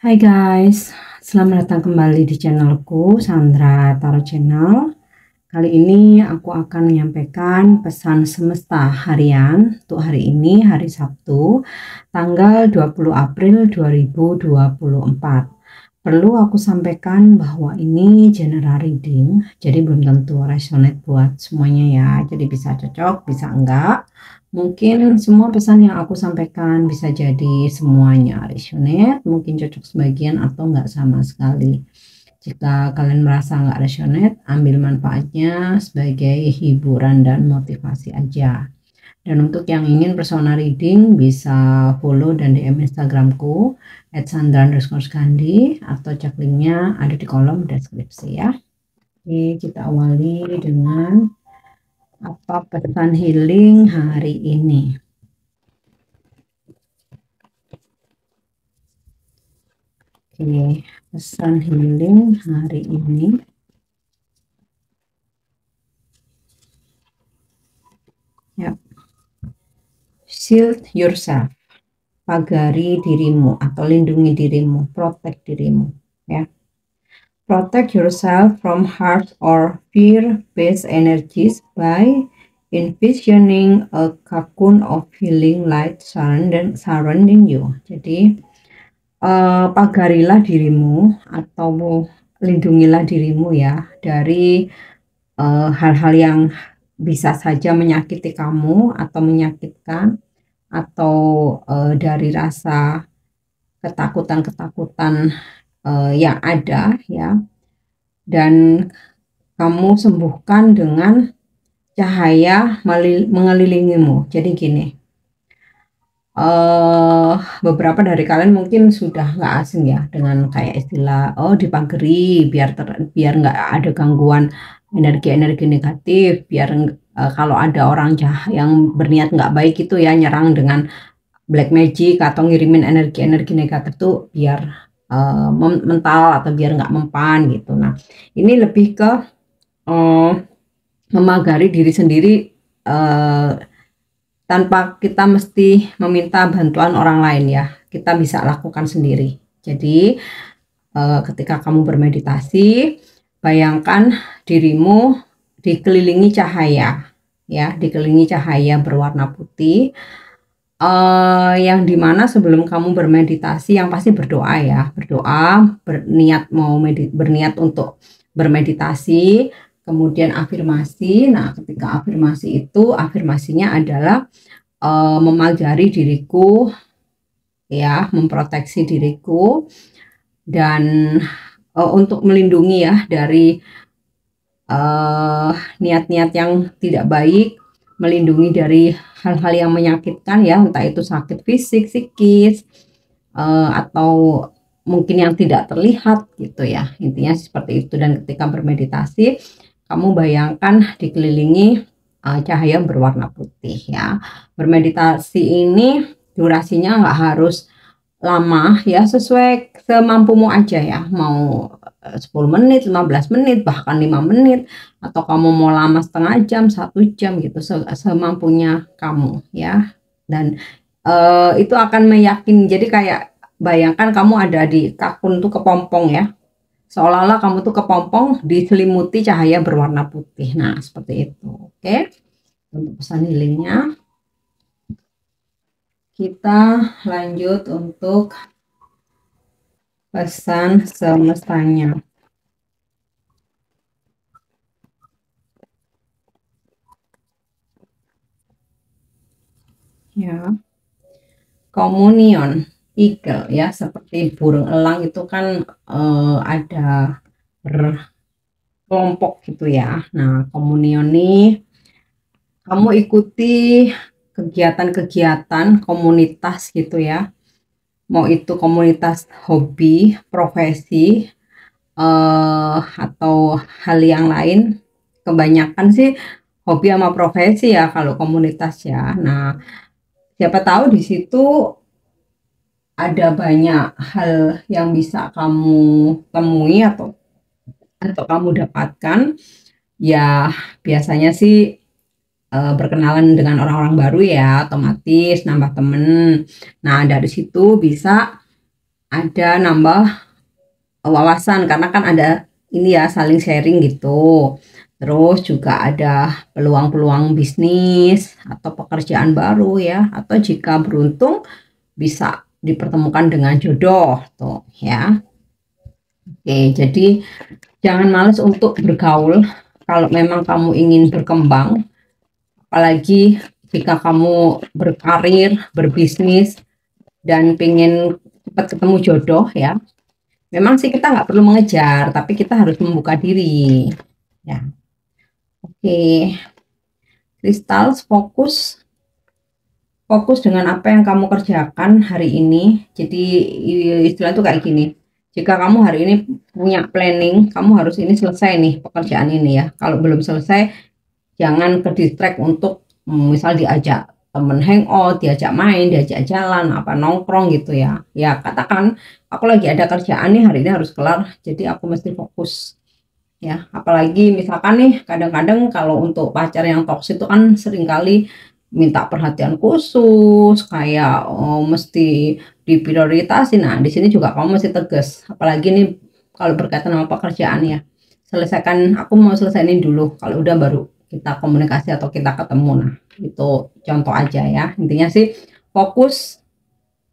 Hai guys, selamat datang kembali di channelku Sandra Tarot Channel. Kali ini aku akan menyampaikan pesan semesta harian untuk hari ini, hari Sabtu, tanggal 20 April 2024. Perlu aku sampaikan bahwa ini general reading, jadi belum tentu resonate buat semuanya ya. Jadi bisa cocok, bisa enggak. Mungkin semua pesan yang aku sampaikan bisa jadi semuanya resonate, mungkin cocok sebagian atau enggak sama sekali. Jika kalian merasa enggak resonate, ambil manfaatnya sebagai hiburan dan motivasi aja. Dan untuk yang ingin personal reading bisa follow dan DM Instagramku @sandra_skandi atau cek linknya ada di kolom deskripsi ya. Oke, kita awali dengan apa pesan healing hari ini. Oke, pesan healing hari ini. Ya. Shield yourself. Pagari dirimu atau lindungi dirimu, protect dirimu ya. Protect yourself from harsh or fear-based energies by envisioning a cocoon of healing light surrounding you. Jadi pagarilah dirimu atau lindungilah dirimu ya dari hal-hal yang bisa saja menyakiti kamu atau menyakitkan, atau dari rasa ketakutan-ketakutan yang ada ya, dan kamu sembuhkan dengan cahaya mengelilingimu. Jadi gini, beberapa dari kalian mungkin sudah nggak asing ya dengan kayak istilah dipagari biar nggak ada gangguan energi-energi negatif, biar kalau ada orang jahat yang berniat nggak baik itu ya nyerang dengan black magic atau ngirimin energi-energi negatif tuh biar mental atau biar nggak mempan gitu. Nah, ini lebih ke memagari diri sendiri tanpa kita mesti meminta bantuan orang lain ya. Kita bisa lakukan sendiri. Jadi ketika kamu bermeditasi, bayangkan dirimu dikelilingi cahaya ya, dikelilingi cahaya berwarna putih. Yang dimana sebelum kamu bermeditasi yang pasti berdoa ya, berdoa, berniat untuk bermeditasi, kemudian afirmasi. Nah, ketika afirmasi itu, afirmasinya adalah memagari diriku ya, memproteksi diriku, dan untuk melindungi ya dari niat-niat yang tidak baik, melindungi dari hal-hal yang menyakitkan ya, entah itu sakit fisik, psikis, atau mungkin yang tidak terlihat gitu ya, intinya seperti itu. Dan ketika bermeditasi, kamu bayangkan dikelilingi cahaya berwarna putih ya. Bermeditasi ini durasinya nggak harus lama ya, sesuai semampumu aja ya, mau 10 menit, 15 menit, bahkan 5 menit, atau kamu mau lama setengah jam, 1 jam gitu, semampunya kamu ya. Dan itu akan meyakini, jadi kayak bayangkan kamu ada di kakun tuh, kepompong ya, seolah-olah kamu tuh kepompong diselimuti cahaya berwarna putih. Nah, seperti itu. Oke, untuk pesan healingnya kita lanjut untuk pesan semestanya ya. Communion eagle ya, seperti burung elang itu kan ada berkelompok gitu ya. Nah, communion nih, kamu ikuti kegiatan-kegiatan komunitas gitu ya, mau itu komunitas hobi, profesi, atau hal yang lain. Kebanyakan sih hobi sama profesi ya kalau komunitas ya. Nah, siapa tahu di situ ada banyak hal yang bisa kamu temui atau kamu dapatkan ya. Biasanya sih berkenalan dengan orang-orang baru ya, otomatis nambah temen. Nah, dari situ bisa ada nambah wawasan karena kan ada ini ya saling sharing gitu. Terus juga ada peluang-peluang bisnis atau pekerjaan baru ya, atau jika beruntung bisa dipertemukan dengan jodoh tuh ya. Oke, jadi jangan males untuk bergaul kalau memang kamu ingin berkembang, apalagi jika kamu berkarir, berbisnis, dan pengen cepat ketemu jodoh ya. Memang sih kita nggak perlu mengejar, tapi kita harus membuka diri. Ya, oke. Kristal fokus fokus dengan apa yang kamu kerjakan hari ini. Jadi istilah itu kayak gini. Jika kamu hari ini punya planning, kamu harus ini selesai nih pekerjaan ini ya. Kalau belum selesai, jangan ke distract untuk misal diajak temen hangout, diajak main, diajak jalan, apa nongkrong gitu ya. Ya katakan aku lagi ada kerjaan nih hari ini harus kelar, jadi aku mesti fokus ya. Apalagi misalkan nih kadang-kadang kalau untuk pacar yang toksik itu kan seringkali minta perhatian khusus kayak mesti diprioritasin. Nah di sini juga kamu mesti tegas, apalagi nih kalau berkaitan sama pekerjaan ya, selesaikan, aku mau selesaiin dulu, kalau udah baru kita komunikasi atau kita ketemu. Nah itu contoh aja ya, intinya sih fokus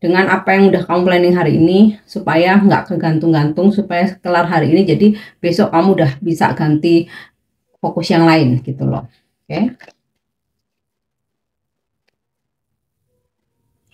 dengan apa yang udah kamu planning hari ini supaya nggak kegantung-gantung, supaya kelar hari ini jadi besok kamu udah bisa ganti fokus yang lain gitu loh. Oke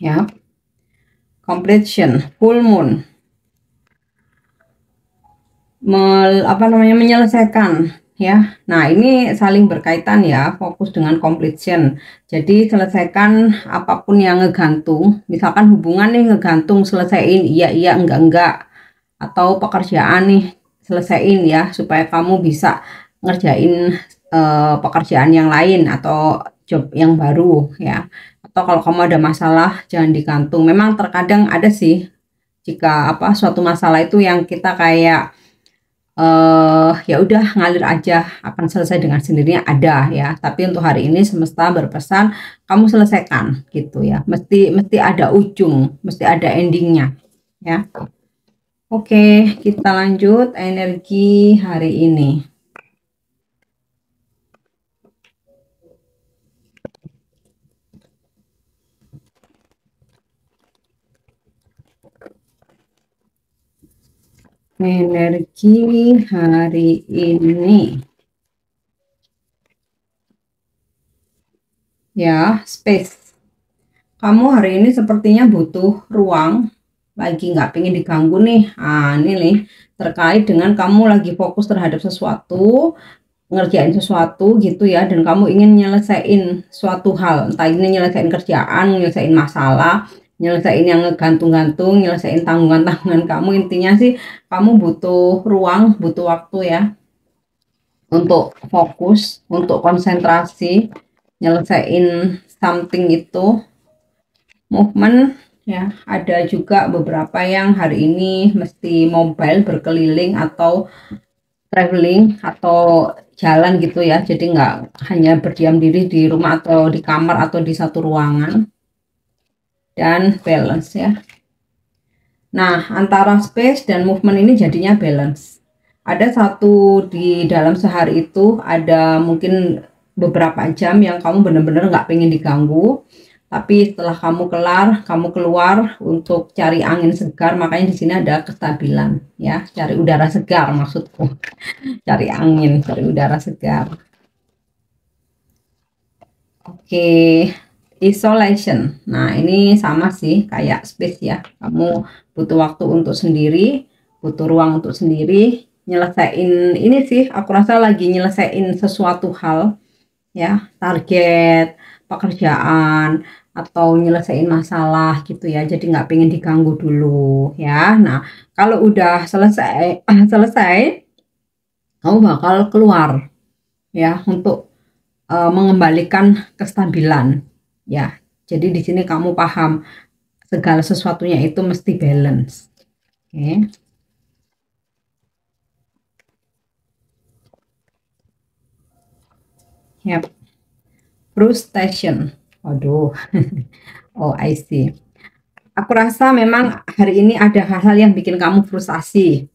ya. Completion full moon, apa namanya, menyelesaikan ya. Nah ini saling berkaitan ya, fokus dengan completion. Jadi selesaikan apapun yang ngegantung, misalkan hubungan nih ngegantung, selesaiin iya iya enggak, atau pekerjaan nih selesaiin ya supaya kamu bisa ngerjain pekerjaan yang lain atau job yang baru ya. Atau kalau kamu ada masalah jangan digantung. Memang terkadang ada sih, jika apa suatu masalah itu yang kita kayak ya udah ngalir aja akan selesai dengan sendirinya, ada ya. Tapi untuk hari ini semesta berpesan kamu selesaikan gitu ya. Mesti mesti ada ujung, mesti ada endingnya ya. Oke, kita lanjut energi hari ini. Energi hari ini ya, space. Kamu hari ini sepertinya butuh ruang, lagi nggak pengen diganggu nih. Ah, ini nih terkait dengan kamu lagi fokus terhadap sesuatu, ngerjain sesuatu gitu ya, dan kamu ingin nyelesain suatu hal, entah ini nyelesain kerjaan, nyelesain masalah, nyelesain yang ngegantung-gantung, nyelesain tanggungan-tanggungan kamu. Intinya sih kamu butuh ruang, butuh waktu ya untuk fokus, untuk konsentrasi, nyelesain something itu, movement ya. Ada juga beberapa yang hari ini mesti mobile, berkeliling atau traveling atau jalan gitu ya, jadi nggak hanya berdiam diri di rumah atau di kamar atau di satu ruangan. Dan balance ya. Nah antara space dan movement ini jadinya balance. Ada satu di dalam sehari itu, ada mungkin beberapa jam yang kamu benar-benar nggak pengen diganggu, tapi setelah kamu kelar, kamu keluar untuk cari angin segar. Makanya di sini ada kestabilan ya, cari udara segar maksudku. Cari angin, cari udara segar. Oke, isolation. Nah, ini sama sih kayak space ya. Kamu butuh waktu untuk sendiri, butuh ruang untuk sendiri, nyelesain ini sih. Aku rasa lagi nyelesain sesuatu hal ya, target, pekerjaan, atau nyelesain masalah gitu ya. Jadi nggak pengen diganggu dulu ya. Nah, kalau udah selesai selesai, kamu bakal keluar ya untuk mengembalikan kestabilan ya. Jadi di sini kamu paham segala sesuatunya itu mesti balance. Oke. Yap. Frustration. Waduh. Oh, I see. Aku rasa memang hari ini ada hal-hal yang bikin kamu frustasi.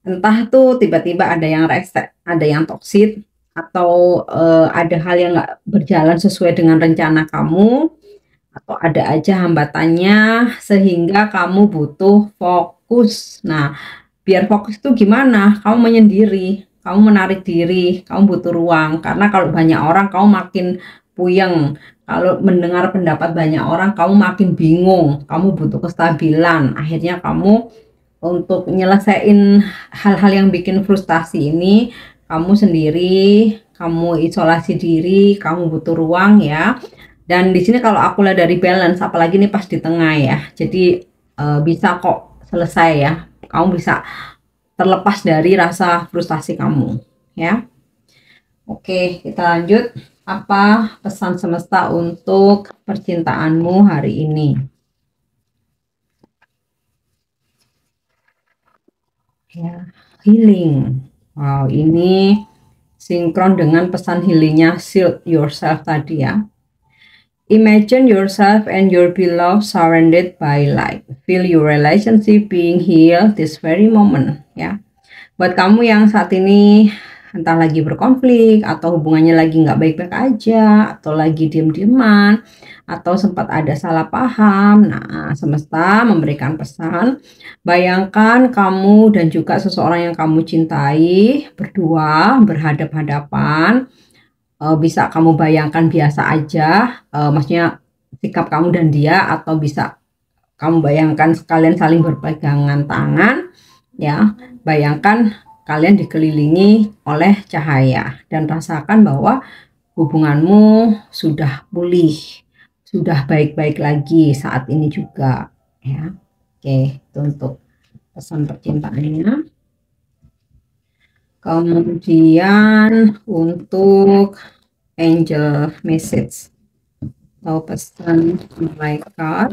Entah tuh tiba-tiba ada yang rese, ada yang toksik, atau ada hal yang nggak berjalan sesuai dengan rencana kamu, atau ada aja hambatannya sehingga kamu butuh fokus. Nah, biar fokus itu gimana? Kamu menyendiri, kamu menarik diri, kamu butuh ruang. Karena kalau banyak orang kamu makin puyeng. Kalau mendengar pendapat banyak orang kamu makin bingung, kamu butuh kestabilan. Akhirnya kamu untuk nyelesain hal-hal yang bikin frustasi ini, kamu sendiri, kamu isolasi diri, kamu butuh ruang ya. Dan di sini kalau aku lihat dari balance, apalagi ini pas di tengah ya. Jadi bisa kok selesai ya. Kamu bisa terlepas dari rasa frustasi kamu ya. Oke, kita lanjut. Apa pesan semesta untuk percintaanmu hari ini? Ya, healing. Wow, ini sinkron dengan pesan healingnya Shield Yourself tadi ya. Imagine yourself and your beloved surrounded by light. Feel your relationship being healed this very moment ya. Buat kamu yang saat ini entah lagi berkonflik atau hubungannya lagi nggak baik-baik aja, atau lagi diem-dieman, atau sempat ada salah paham. Nah, semesta memberikan pesan, bayangkan kamu dan juga seseorang yang kamu cintai berdua berhadap-hadapan. Bisa kamu bayangkan biasa aja, maksudnya sikap kamu dan dia, atau bisa kamu bayangkan sekalian saling berpegangan tangan ya. Bayangkan kalian dikelilingi oleh cahaya dan rasakan bahwa hubunganmu sudah pulih, sudah baik-baik lagi saat ini juga ya. Oke, itu untuk pesan percintaannya. Kemudian untuk angel message atau pesan malaikat.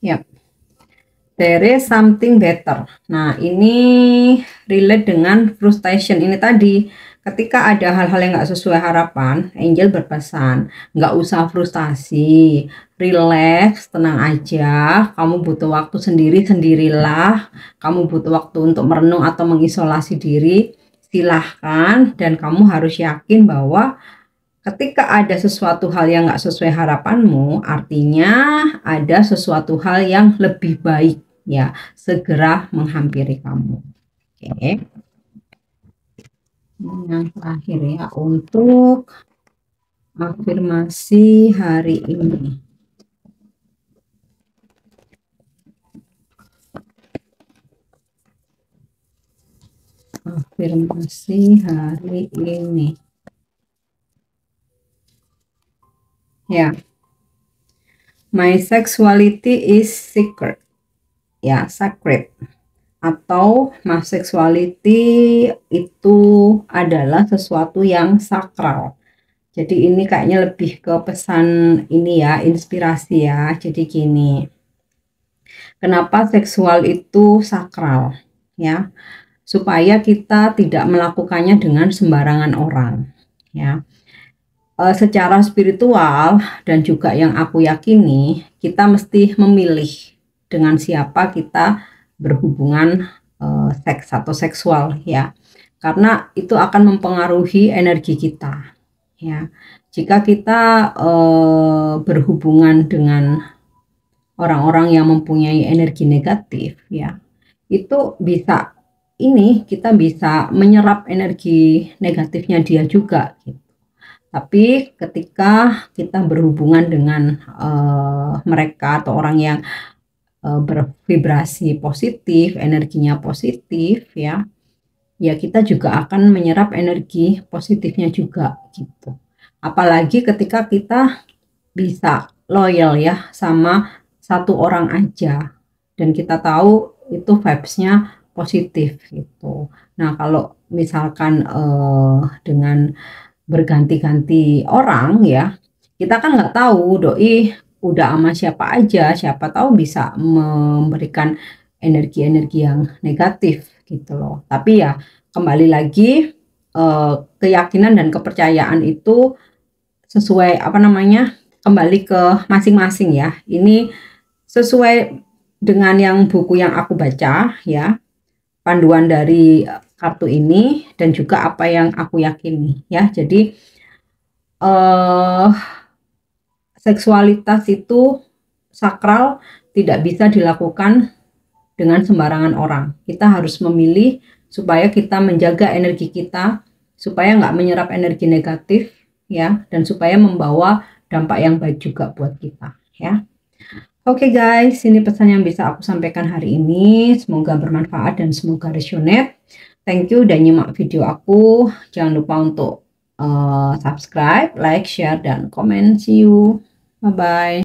Yap. There is something better. Nah, ini relate dengan frustration ini tadi. Ketika ada hal-hal yang nggak sesuai harapan, angel berpesan, nggak usah frustasi, relax, tenang aja. Kamu butuh waktu sendirilah. Kamu butuh waktu untuk merenung atau mengisolasi diri. Silahkan, dan kamu harus yakin bahwa ketika ada sesuatu hal yang nggak sesuai harapanmu, artinya ada sesuatu hal yang lebih baik ya, segera menghampiri kamu. Oke. Yang terakhir ya, untuk afirmasi hari ini. Afirmasi hari ini. Ya, my sexuality is sacred. Ya, sacred. Atau my sexuality itu adalah sesuatu yang sakral. Jadi ini kayaknya lebih ke pesan ini ya, inspirasi ya. Jadi gini, kenapa seksual itu sakral ya? Supaya kita tidak melakukannya dengan sembarangan orang ya. Secara spiritual dan juga yang aku yakini, kita mesti memilih dengan siapa kita berhubungan seks atau seksual ya, karena itu akan mempengaruhi energi kita ya. Jika kita berhubungan dengan orang-orang yang mempunyai energi negatif ya, itu bisa kita bisa menyerap energi negatifnya dia juga gitu. Tapi ketika kita berhubungan dengan mereka atau orang yang bervibrasi positif, energinya positif ya, ya kita juga akan menyerap energi positifnya juga gitu. Apalagi ketika kita bisa loyal ya sama satu orang aja dan kita tahu itu vibes-nya positif gitu. Nah, kalau misalkan dengan berganti-ganti orang ya, kita kan nggak tahu doi udah sama siapa aja, siapa tahu bisa memberikan energi-energi yang negatif gitu loh. Tapi ya kembali lagi, keyakinan dan kepercayaan itu sesuai kembali ke masing-masing ya. Ini sesuai dengan yang buku yang aku baca ya, panduan dari kartu ini dan juga apa yang aku yakini ya. Jadi seksualitas itu sakral, tidak bisa dilakukan dengan sembarangan orang. Kita harus memilih supaya kita menjaga energi kita, supaya nggak menyerap energi negatif ya, dan supaya membawa dampak yang baik juga buat kita ya. Oke guys, ini pesan yang bisa aku sampaikan hari ini. Semoga bermanfaat dan semoga resonate. Thank you udah nyimak video aku. Jangan lupa untuk subscribe, like, share, dan komen. See you. Bye-bye.